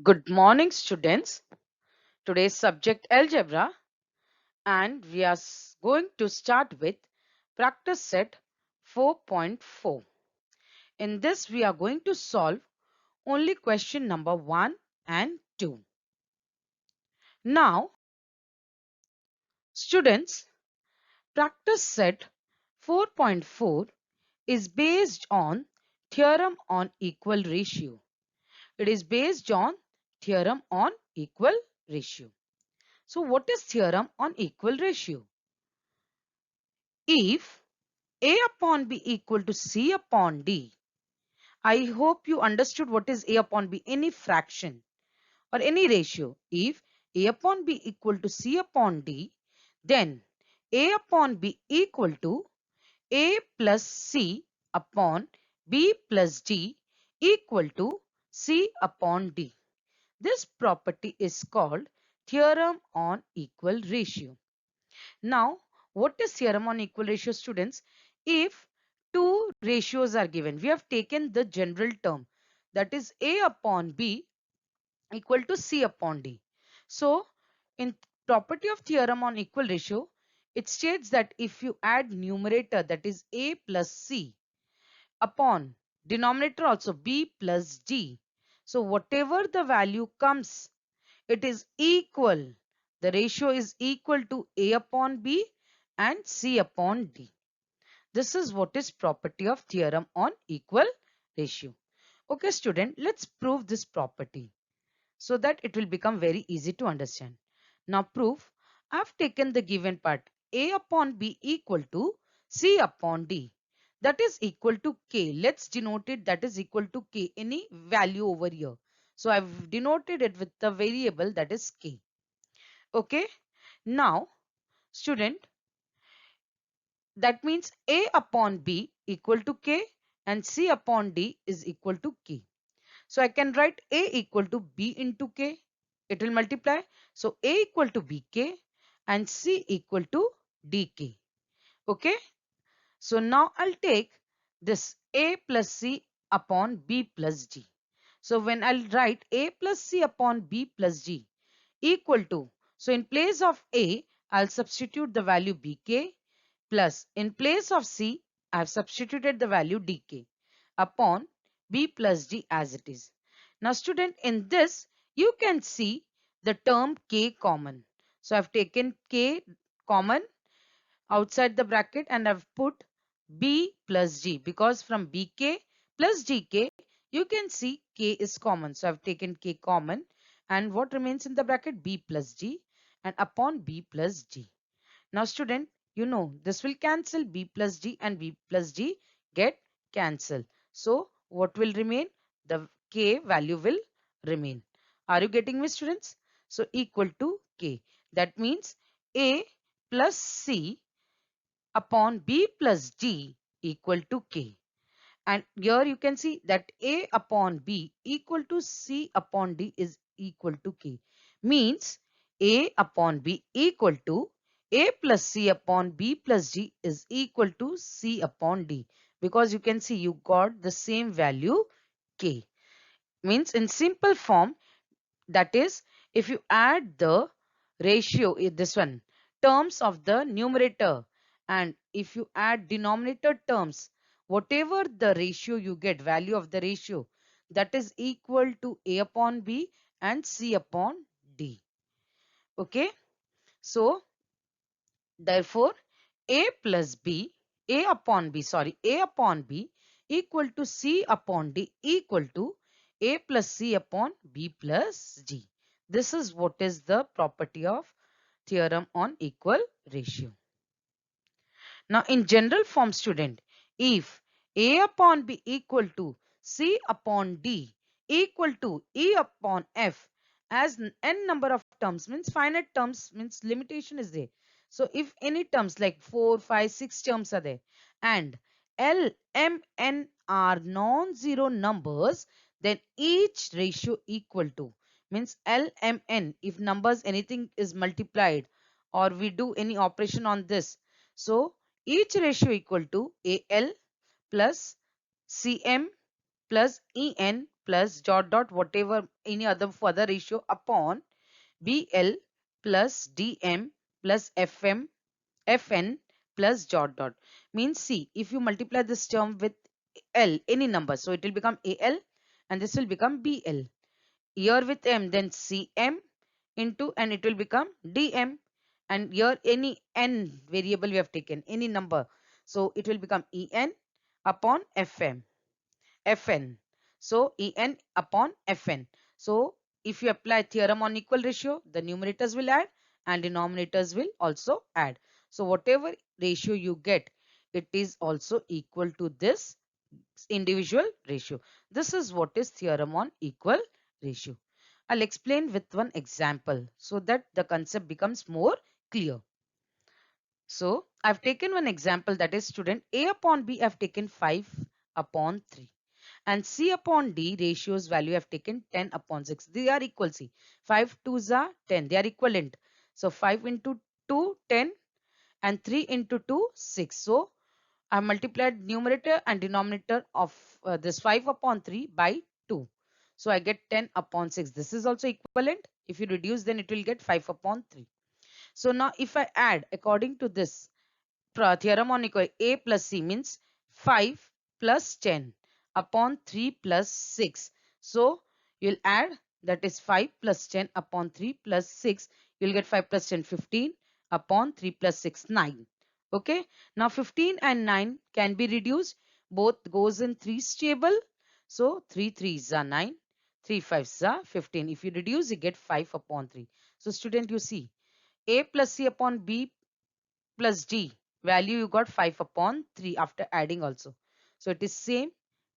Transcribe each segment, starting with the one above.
Good morning, students. Today's subject algebra, and we are going to start with practice set 4.4. In this, we are going to solve only question number 1 and 2. Now, students, practice set 4.4 is based on theorem on equal ratio. It is based on theorem on equal ratio. So, what is theorem on equal ratio? If A upon B equal to C upon D, I hope you understood what is A upon B, any fraction or any ratio. If A upon B equal to C upon D, then A upon B equal to A plus C upon B plus D equal to C upon D. This property is called theorem on equal ratio. Now, what is theorem on equal ratio, students? If two ratios are given, we have taken the general term, that is A upon B equal to C upon D. So, in property of theorem on equal ratio, it states that if you add numerator, that is A plus C, upon denominator also B plus D, so whatever the value comes, it is equal. The ratio is equal to A upon B and C upon D. This is what is property of theorem on equal ratio. Okay, student, let's prove this property so that it will become very easy to understand. Now proof, I have taken the given part A upon B equal to C upon D. That is equal to K. Let's denote it, that is equal to K, any value over here. So I've denoted it with the variable that is K. Okay. Now, student, that means A upon B equal to K and C upon D is equal to K. So I can write A equal to B into K. It will multiply. So A equal to BK and C equal to DK. Okay. So now I'll take this A plus C upon B plus D. So when I'll write A plus C upon B plus D equal to, so in place of A, I'll substitute the value BK, plus in place of C, I have substituted the value DK upon B plus D as it is. Now student, in this you can see the term K common. So I've taken K common outside the bracket and I've put B plus D, because from BK plus DK you can see K is common. So I've taken K common, and what remains in the bracket? B plus D, and upon B plus D. Now student, you know this will cancel, B plus D and B plus D get cancelled. So what will remain? The K value will remain. Are you getting me, students? So equal to K. That means A plus C upon B plus D equal to K. And here you can see that A upon B equal to C upon D is equal to K. Means A upon B equal to A plus C upon B plus D is equal to C upon D. Because you can see you got the same value K. Means in simple form, that is, if you add the ratio, this one, terms of the numerator, and if you add denominator terms, whatever the ratio you get, value of the ratio, that is equal to A upon B and C upon D. Okay. So, therefore, A plus B, A upon B, sorry, A upon B equal to C upon D equal to A plus C upon B plus D. This is what is the property of theorem on equal ratio. Now, in general form, student, if A upon B equal to C upon D equal to E upon F, as n number of terms, means finite terms, means limitation is there. So if any terms like 4, 5, 6 terms are there, and L, M, N are non-zero numbers, then each ratio equal to, means L, M, N, if numbers anything is multiplied or we do any operation on this, so each ratio equal to AL plus CM plus EN plus dot dot whatever any other further ratio upon BL plus DM plus FN plus dot dot. Means see, if you multiply this term with L, any number, so it will become AL and this will become BL. Here with M, then CM into, and it will become DM. And here any N variable we have taken, any number, so it will become EN upon FN. So En upon Fn. So if you apply theorem on equal ratio, the numerators will add and denominators will also add. So whatever ratio you get, it is also equal to this individual ratio. This is what is theorem on equal ratio. I'll explain with one example so that the concept becomes more clear. So I've taken one example, that is student A upon B I've taken 5 upon 3. And C upon D ratios value I've taken 10 upon 6. They are equal. See, 5 2s are 10. They are equivalent. So 5 into 2, 10, and 3 into 2, 6. So I multiplied numerator and denominator of this 5 upon 3 by 2. So I get 10 upon 6. This is also equivalent. If you reduce, then it will get 5 upon 3. So now if I add according to this theorem on equal, A plus C means 5 plus 10 upon 3 plus 6. So you'll add, that is 5 plus 10 upon 3 plus 6. You'll get 5 plus 10 15 upon 3 plus 6 9. Okay. Now 15 and 9 can be reduced. Both goes in 3's table. So 3 3s are 9. 3 5s are 15. If you reduce, you get 5 upon 3. So student, you see, A plus C upon B plus D value you got 5 upon 3 after adding also. So it is same.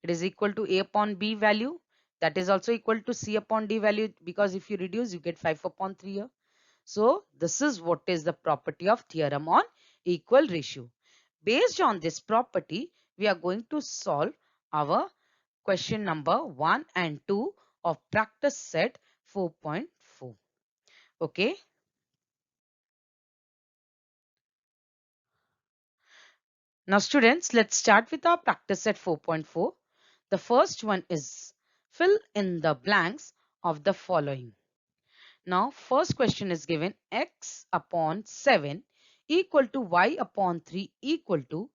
It is equal to A upon B value. That is also equal to C upon D value, because if you reduce, you get 5 upon 3 here. So this is what is the property of theorem on equal ratio. Based on this property, we are going to solve our question number 1 and 2 of practice set 4.4. Okay. Now students, let's start with our practice set 4.4. The first one is fill in the blanks of the following. Now first question is given, x upon 7 equal to y upon 3 equal to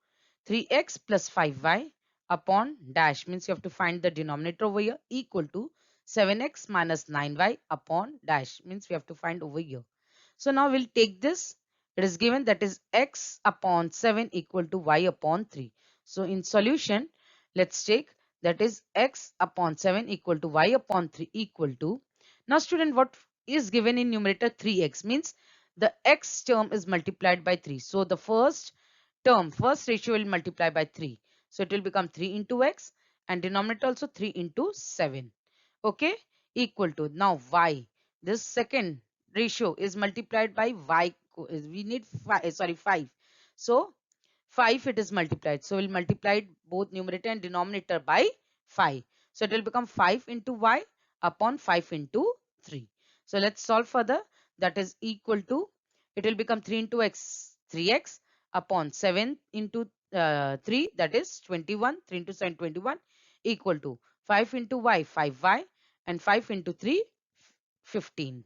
3x plus 5y upon dash, means you have to find the denominator over here, equal to 7x minus 9y upon dash, means we have to find over here. So now we'll take this. It is given, that is x upon 7 equal to y upon 3. So in solution, let's take, that is x upon 7 equal to y upon 3 equal to. Now student, what is given in numerator 3x, means the x term is multiplied by 3. So the first term, first ratio will multiply by 3. So it will become 3 into x, and denominator also 3 into 7. Okay, equal to, now y. This second ratio is multiplied by y. We need 5. So 5 it is multiplied. So we'll multiply both numerator and denominator by 5. So it will become 5 into y upon 5 into 3. So let's solve further. That is equal to, it will become 3 into x, 3x upon 7 into 3, that is 21. 3 into 7, 21, equal to 5 into y, 5y, and 5 into 3, 15.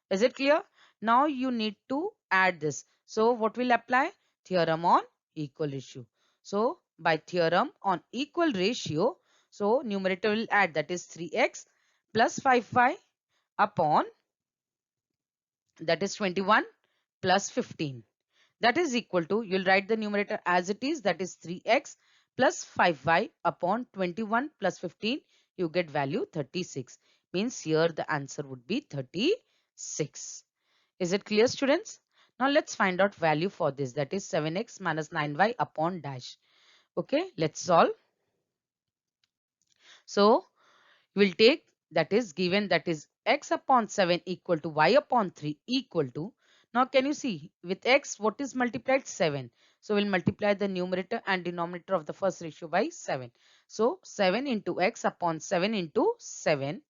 Is it clear? Now you need to add this. So what will apply? Theorem on equal ratio. So by theorem on equal ratio, so numerator will add, that is 3x plus 5y upon, that is 21 plus 15. That is equal to, you'll write the numerator as it is, that is 3x plus 5y upon 21 plus 15. You get value 36. Means here the answer would be 36. Is it clear, students? Now let's find out value for this, that is 7x minus 9y upon dash. Okay, let's solve. So we'll take, that is given, that is x upon 7 equal to y upon 3 equal to. Now can you see, with x what is multiplied? 7. So we'll multiply the numerator and denominator of the first ratio by 7. So 7 into x upon 7 into 7,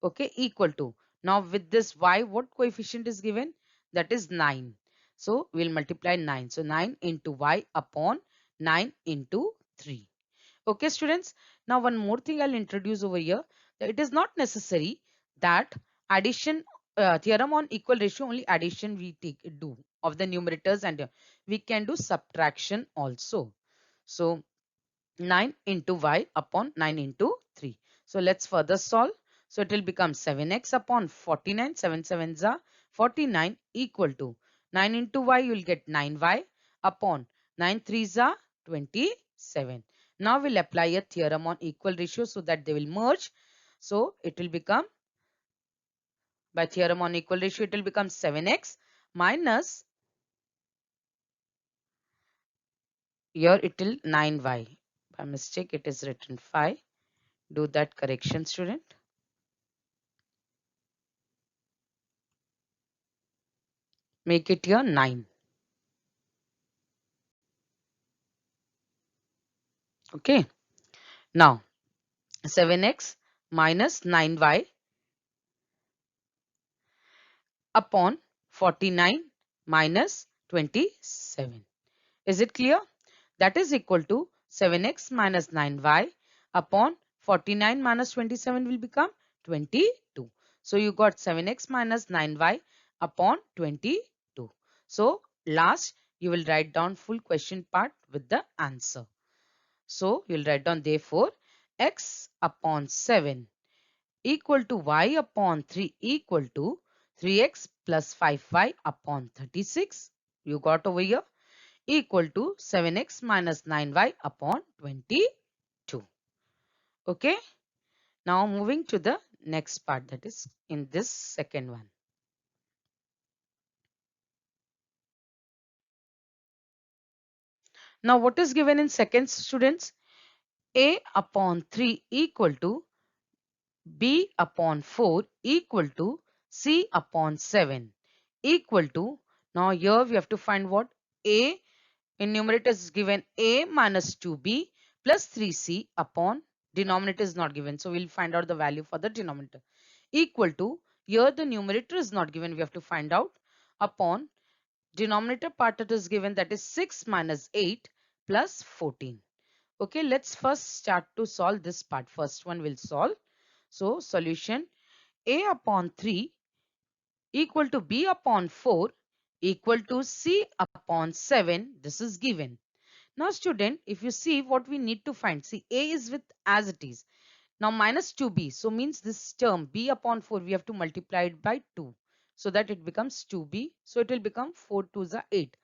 okay, equal to. Now with this y, what coefficient is given? That is 9. So we'll multiply 9. So 9 into y upon 9 into 3. Okay, students. Now one more thing I'll introduce over here. it is not necessary that addition theorem on equal ratio only addition we do of the numerators, and we can do subtraction also. So 9 into y upon 9 into 3. So let's further solve. So it will become 7x upon 49, 7 sevens are 49 equal to 9 into y, you will get 9y upon 9 threes are 27. Now we'll apply a theorem on equal ratio so that they will merge. So it will become, by theorem on equal ratio, it will become 7x minus, here it will 9y. By mistake it is written 5. Do that correction, student. Make it here 9. Okay. Now 7x minus 9y upon 49 minus 27. Is it clear? That is equal to 7x minus 9y upon 49 minus 27 will become 22. So you got 7x minus 9y upon 22. So last you will write down full question part with the answer. So you will write down, therefore x upon 7 equal to y upon 3 equal to 3x plus 5y upon 36. You got over here, equal to 7x minus 9y upon 22. Okay. Now moving to the next part, that is in this second one. Now what is given in second, students? A upon 3 equal to B upon 4 equal to C upon 7 equal to, now here we have to find what? A in numerator is given A minus 2B plus 3C upon, denominator is not given. So we'll find out the value for the denominator. Equal to, here the numerator is not given. We have to find out upon denominator part that is given, that is 6 minus 8 plus 14. Okay, let's first start to solve this part. First one will solve. So solution, A upon 3 equal to B upon 4 equal to C upon 7. This is given. Now student, if you see what we need to find, see A is with as it is. Now minus 2B, so means this term B upon 4 we have to multiply it by 2 so that it becomes 2B. So it will become 4 to the 8.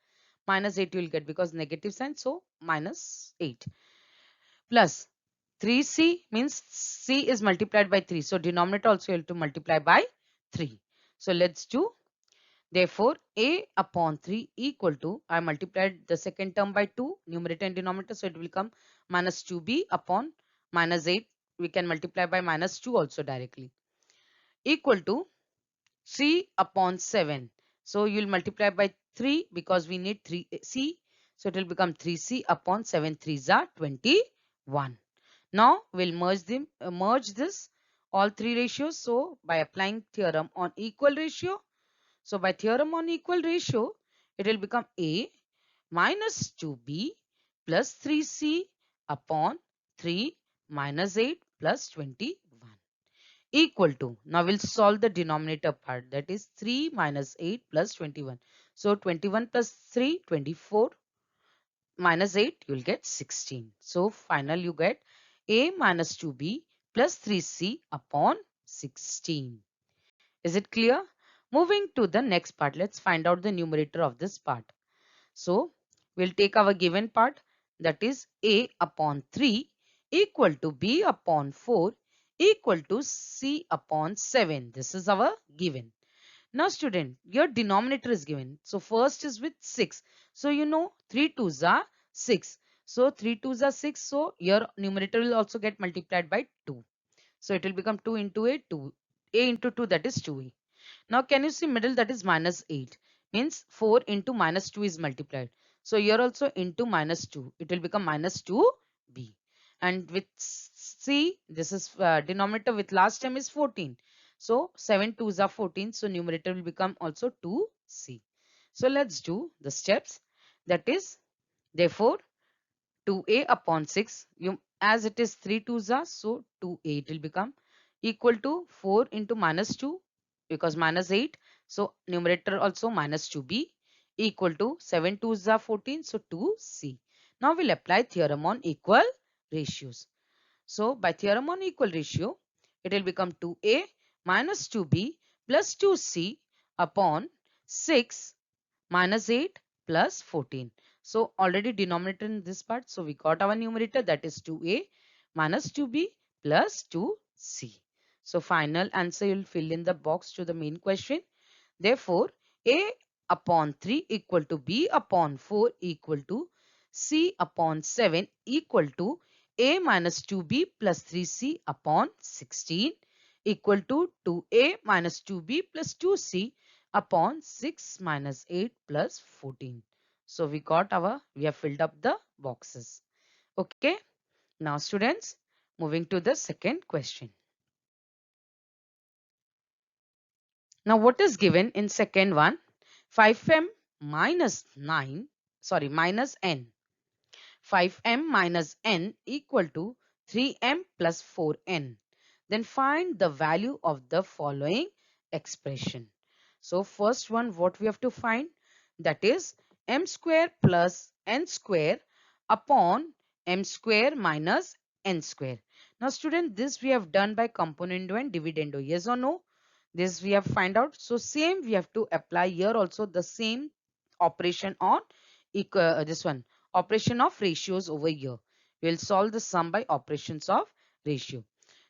Minus 8 you will get because negative sign, so minus 8 plus 3C means C is multiplied by 3. So denominator also you have to multiply by 3. So let's do. Therefore, A upon 3 equal to, I multiplied the second term by 2, numerator and denominator. So it will come minus 2B upon minus 8. We can multiply by minus 2 also directly. Equal to C upon 7. So you will multiply by 3 because we need 3C. So it will become 3C upon 7 3s are 21. Now we'll merge this all three ratios. So by applying theorem on equal ratio. So by theorem on equal ratio, it will become A minus 2B plus 3C upon 3 minus 8 plus 21 equal to, now we'll solve the denominator part, that is 3 minus 8 plus 21. So 21 plus 3, 24 minus 8, you'll get 16. So final you get A minus 2B plus 3C upon 16. Is it clear? Moving to the next part, let's find out the numerator of this part. So we'll take our given part, that is A upon 3 equal to B upon 4 equal to C upon 7. This is our given. Now student, your denominator is given. So first is with 6. So you know 3 2s are 6. So 3 2s are 6. So your numerator will also get multiplied by 2. So it will become 2 into a 2. A into 2, that is 2a. Now can you see middle, that is minus 8. Means 4 into minus 2 is multiplied. So here also into minus 2. It will become minus 2b. And with C, this is denominator with last term is 14. So 7 2s are 14. So numerator will become also 2c. So let's do the steps. That is, therefore 2a upon 6. As it is 3 2s are, so 2a it will become equal to 4 into minus 2 because minus 8. So numerator also minus 2b equal to 7 2s are 14. So 2c. Now we'll apply theorem on equal ratios. So by theorem on equal ratio, it will become 2a minus 2b plus 2c upon 6 minus 8 plus 14. So already denominator in this part. So we got our numerator, that is 2a minus 2b plus 2c. So final answer, you'll fill in the box to the main question. Therefore, a upon 3 equal to b upon 4 equal to c upon 7 equal to a minus 2b plus 3c upon 16 equal to 2a minus 2b plus 2c upon 6 minus 8 plus 14. So we have filled up the boxes. Okay. Now students, moving to the second question. Now what is given in second one? 5m minus n. 5m minus n equal to 3m plus 4n. Then find the value of the following expression. So first one, what we have to find, that is m square plus n square upon m square minus n square. Now student, this we have done by componendo and dividendo. Yes or no? This we have find out. So same we have to apply here also, the same operation on this one, operation of ratios over here. We'll solve the sum by operations of ratio.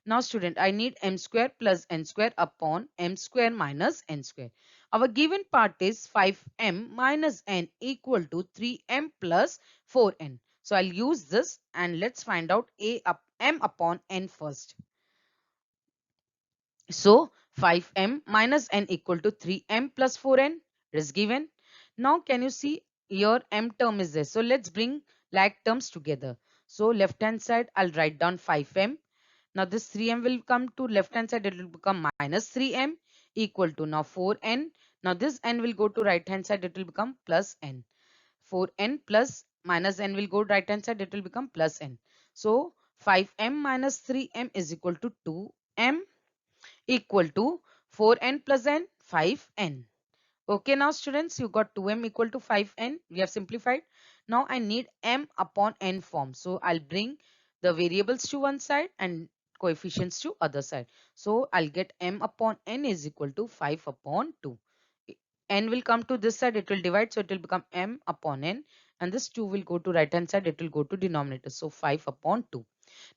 Now student, I need m square plus n square upon m square minus n square. Our given part is 5m minus n equal to 3m plus 4n. So I'll use this and let's find out m upon n first. So 5m minus n equal to 3m plus 4n is given. Now can you see your m term is there. So let's bring like terms together. So left hand side I'll write down 5m. Now this 3m will come to left hand side, it will become minus 3m equal to now 4n. Now this n will go to right hand side, it will become plus n. 4n plus minus n will go right hand side, it will become plus n. So 5m minus 3m is equal to 2m equal to 4n plus n 5n. Okay, now students, you got 2m equal to 5n. We have simplified. Now I need m upon n form. So I'll bring the variables to one side and coefficients to other side. So I'll get m upon n is equal to 5 upon 2. N will come to this side, it will divide, so it will become m upon n, and this 2 will go to right hand side, it will go to denominator, so 5 upon 2.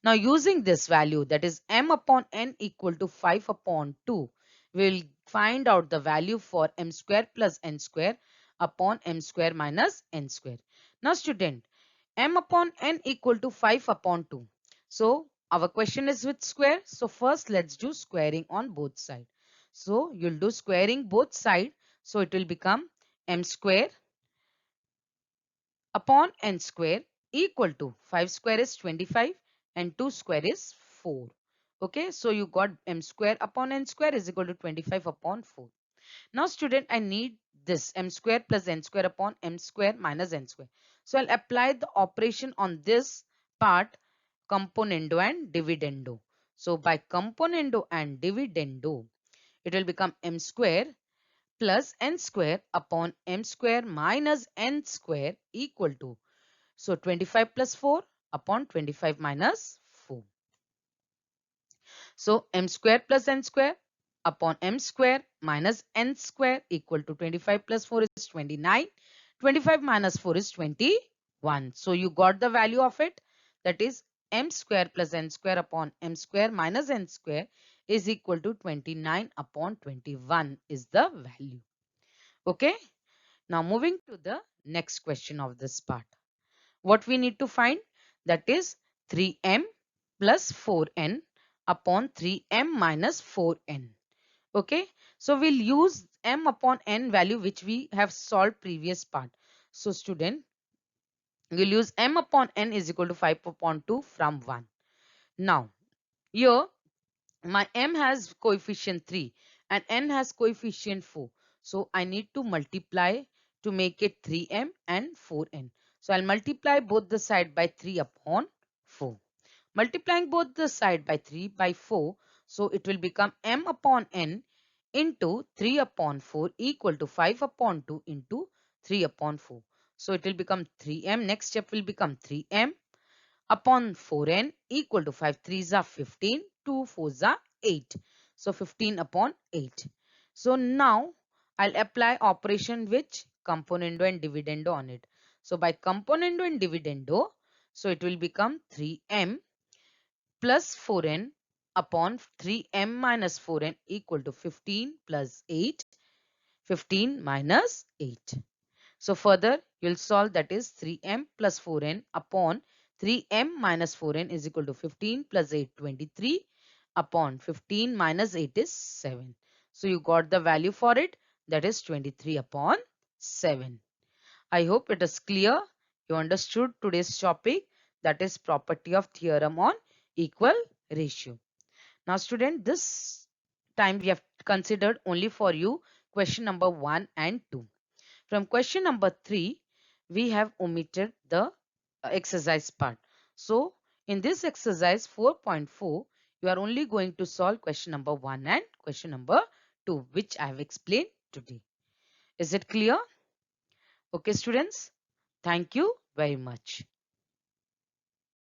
Now using this value, that is m upon n equal to 5 upon 2, we will find out the value for m square plus n square upon m square minus n square. Now student, m upon n equal to 5 upon 2. So our question is with square. So first let's do squaring on both sides. So you'll do squaring both sides. So it will become m square upon n square equal to 5 square is 25 and 2 square is 4. Okay, so you got m square upon n square is equal to 25 upon 4. Now student, I need this m square plus n square upon m square minus n square. So I'll apply the operation on this part, componendo and dividendo. So by componendo and dividendo, it will become m square plus n square upon m square minus n square equal to, so 25 plus 4 upon 25 minus 4. So m square plus n square upon m square minus n square equal to 25 plus 4 is 29. 25 minus 4 is 21. So you got the value of it, that is m square plus n square upon m square minus n square is equal to 29 upon 21 is the value. Okay. Now moving to the next question of this part. What we need to find, that is 3m plus 4n upon 3m minus 4n. Okay, so we'll use m upon n value which we have solved previous part. So student, we'll use m upon n is equal to 5 upon 2 from 1. Now here my m has coefficient 3 and n has coefficient 4. So I need to multiply to make it 3m and 4n. So I'll multiply both the side by 3 upon 4. Multiplying both the side by 3 by 4. So it will become m upon n into 3 upon 4 equal to 5 upon 2 into 3 upon 4. So it will become 3m. Next step will become 3m upon 4n equal to 5 3s are 15, 2 4s are 8. So 15 upon 8. So now I'll apply operation which componendo and dividendo on it. So by componendo and dividendo, so it will become 3m plus 4n upon 3m minus 4n equal to 15 plus 8, 15 minus 8. So further you'll solve, that is 3m plus 4n upon 3m minus 4n is equal to 15 plus 8 23 upon 15 minus 8 is 7. So you got the value for it, that is 23 upon 7. I hope it is clear. You understood today's topic, that is property of theorem on equal ratio. Now student, this time we have considered only for you question number 1 and 2. From question number 3, we have omitted the exercise part. So in this exercise 4.4, you are only going to solve question number 1 and question number 2, which I have explained today. Is it clear? Okay students, thank you very much.